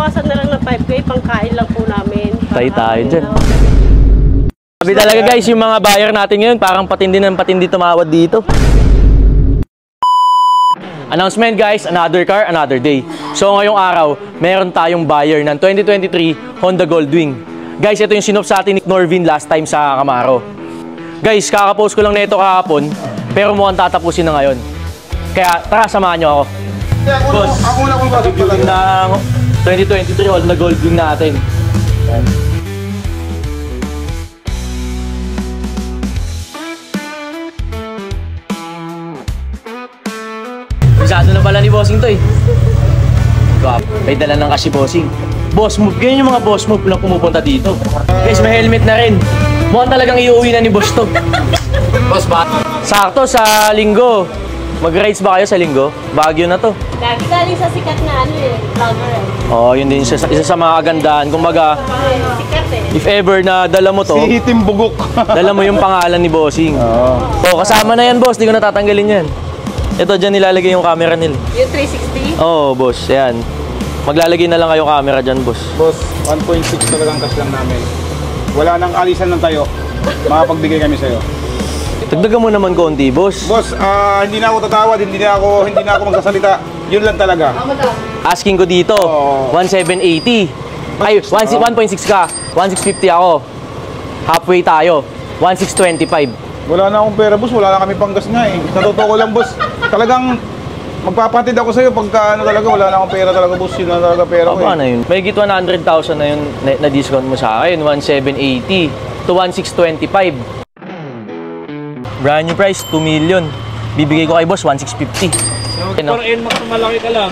bawasan na lang ng 5K, pangkain lang po namin. Tayo dyan. Sabi talaga guys, yung mga buyer natin ngayon, parang patindi ng patindi tumawad dito. Announcement guys, another car, another day. So ngayong araw, meron tayong buyer ng 2023 Honda Goldwing. Guys, ito yung sinop sa atin ni Norvin last time sa Camaro. Guys, kakapost ko lang nito kahapon, pero mukhang tatapusin na ngayon. Kaya tara, samahan nyo ako. Boss, review ng 2023 Honda Goldwing natin. Bisado na pala ni Bossing to eh. May dala ng kasi Bossing. Boss move, ganyan yung mga boss move na pumupunta dito. Guys, may helmet na rin. Mukhang talagang iuwi na ni Boss to. Boss ba? Sakto sa linggo. Mag-rides ba kayo sa linggo? Baguio na to. Lagi galing sa sikat na vlogger eh. Oh, yun din isa sa mga kagandahan. Kumbaga, sikat eh. if ever na dala mo to, si Hitim Bugok. dala mo yung pangalan ni Bossing. Oh, kasama na yan, boss. Di ko natatanggalin yan. Ito, dyan nilalagay yung camera nila. Yung 360? Oo, boss. Yan. Maglalagay na lang kayo camera dyan, boss. Boss, 1.6 talagang cash lang namin. Wala nang alisan ng tayo. Makapagbigay kami sa'yo. Dagdagan mo naman konti, boss. Boss, hindi na ako tatawad, hindi na ako magsasalita. Yun lang talaga. Asking ko dito, 1,780. Ay, 1.6 ka. 1,650 ako. Halfway tayo. 1,625. Wala na akong pera, boss. Wala na kami panggas nga eh. Sa totoo ko lang, boss. Talagang magpapatid ako sa'yo pagka ano talaga, wala na akong pera talaga, boss. Yun na talaga pera ko eh. Paano yun? May git 100,000 na yun na discount mo sa akin. 1,780 to 1,625. Brand new price, 2 million. Bibigay ko kay boss, 1,650. Para NMAX na malaki ka lang.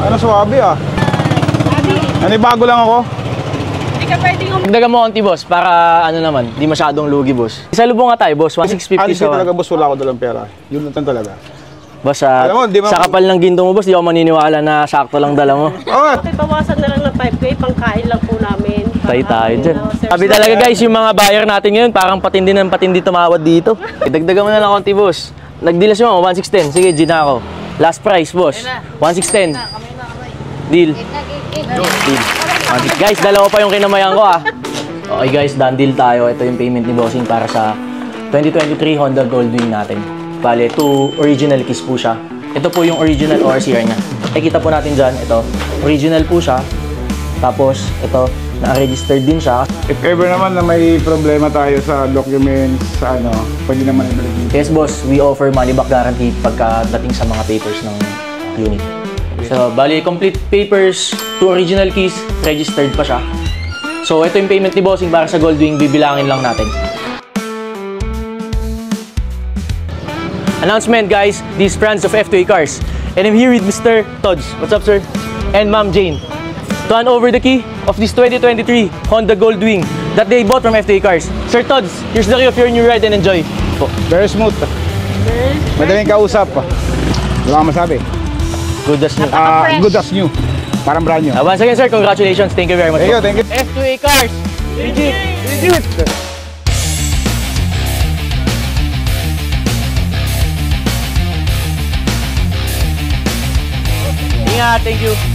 Ano, suwabe ah. Nanibago lang ako. Hindi ka pwede yung... Dagdagan mo konti, boss, para ano naman, di masyadong lugi, boss. Isa lubong nga tayo, boss, 1,650 Honestly talaga, boss, wala ako dalang pera. Yun lang talaga. Boss, Alam mo, di ba- sa kapal ng ginto mo, boss, di ako maniniwala na sakto lang dala mo. Okay, bawasan na lang ng 5K, pangkain lang po namin. Tayo dyan. Sabi talaga guys, yung mga buyer natin ngayon, parang patindi ng patindi tumawad dito. Dagdagan mo na lang konti, boss. Nagdeal mo, 1,610. Sige, G na ako. Last price, boss. 1,610. Deal. Deal. Guys, dalawa pa yung kinamayan ko ah. Okay guys, done deal tayo. Ito yung payment ni Bossing para sa 2023 Honda Goldwing natin. Bale, 2 original keys po siya. Ito po yung original ORCR niya. Nakikita po natin dyan, ito. Original po siya. Tapos, ito, na-registered din siya. If ever naman na may problema tayo sa documents, sa ano, pwede naman ibalik dito. Yes boss, we offer money back guarantee pagkadating sa mga papers ng unit. So, bali, complete papers, 2 original keys, registered pa siya. So, ito yung payment ni Bossing para sa Goldwing, bibilangin lang natin. Announcement guys, these friends of F2A Cars. And I'm here with Mr. Tods. What's up, sir? And Ma'am Jane. To hand over the key of this 2023 Honda Goldwing that they bought from F2A Cars. Sir Tods, here's the key of your new ride and enjoy. Very smooth. Madaling kausap. Wala kang masabi. Good as new. Good as new. Parang brand new. Once again, sir, congratulations. Thank you very much. Thank you. F2A Cars. Legit. Legit. Ingat, thank you.